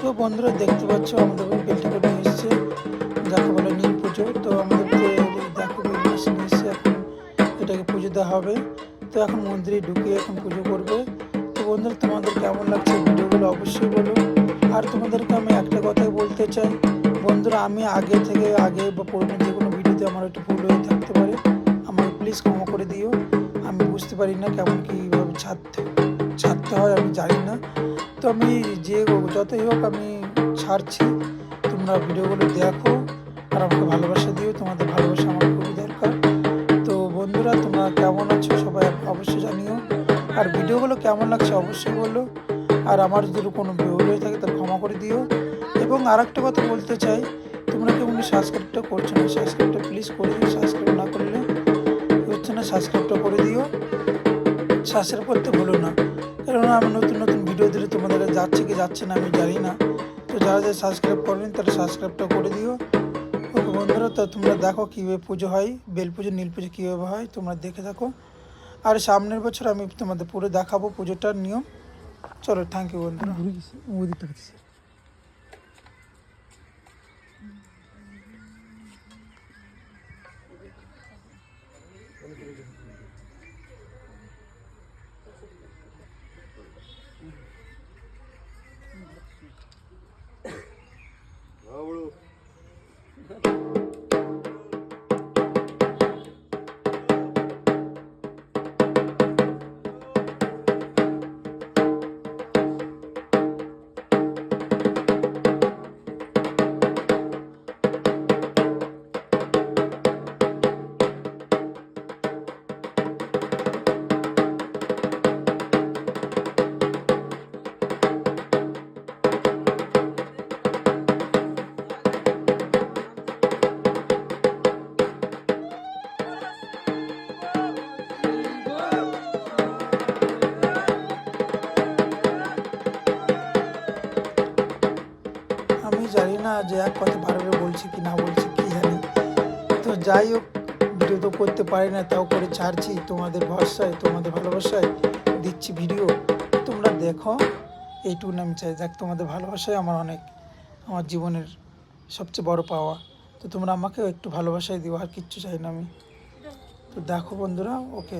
তো বন্ধুরা দেখতে পাচ্ছ আমাদের বেলটা করে নিয়ে এসছে, যাকে বলে নীল পুজো। তো আমাদের দেখো বেল মাস নিয়ে এসছে, এখন এটাকে পুজো দেওয়া হবে। তো এখন মন্দিরে ঢুকিয়ে এখন পুজো করবে। তো বন্ধুরা তোমাদের কেমন লাগছে ভিডিওগুলো অবশ্যই বলো। আর তোমাদেরকে আমি একটা কথাই বলতে চাই বন্ধুরা, আমি আগে বা পুরোনো যে কোনো ভিডিওতে আমার একটু ভুল হয়ে থাকতে পারে, আমাকে প্লিজ ক্ষমা করে দিও। আমি বুঝতে পারি না কেমন কীভাবে ছাড়তে হয়, আমি জানি না। তো আমি যতই হোক আমি ছাড়ছি, তোমরা ভিডিওগুলো দেখো আর আমাকে ভালোবাসা দিও, তোমাদের ভালোবাসা আমার খুবই দরকার। তো বন্ধুরা তোমরা কেমন আছো সবাই অবশ্যই জানিও, আর ভিডিওগুলো কেমন লাগছে অবশ্যই বলো। আর আমার যদি কোনো ভুল হয়ে থাকে তাহলে ক্ষমা করে দিও। এবং আর একটা কথা বলতে চাই, তোমরা কেমন সাবস্ক্রাইবটা করছো না, সাবস্ক্রাইবটা প্লিজ করে দিও। সাবস্ক্রাইব না করলে হচ্ছে না, সাবস্ক্রাইবটা করে দিও, সাবস্ক্রাইব করতে ভুলো না। কেননা আমি নতুন নতুন ভিডিও দিলে তোমাদের যাচ্ছে কি যাচ্ছে না আমি জানি না। তো যারা যারা সাবস্ক্রাইব করবেন তারা সাবস্ক্রাইবটা করে দিও। ওকে বন্ধুরা, তো তোমরা দেখো কীভাবে পুজো হয়, বেল পুজো নীল পুজো কীভাবে হয় তোমরা দেখে থাকো। আর সামনের বছর আমি তোমাদের পুরো দেখাবো পুজোটার নিয়ম। চলো, থ্যাংক ইউ বন্ধুরা। আমি জানি না যে এক কথা বারবার বলছি কি না বলছি কি জানি। তো যাই হোক, ভিডিও তো করতে পারি না, তাও করে ছাড়ছি তোমাদের ভরসায়, তোমাদের ভালোবাসায় দিচ্ছি ভিডিও। তোমরা দেখো, এইটুকু আমি চাই। দেখ, তোমাদের ভালোবাসায় আমার জীবনের সবচেয়ে বড় পাওয়া। তো তোমরা আমাকেও একটু ভালোবাসায় দিও, আর কিচ্ছু চাই না আমি। তো দেখো বন্ধুরা, ওকে।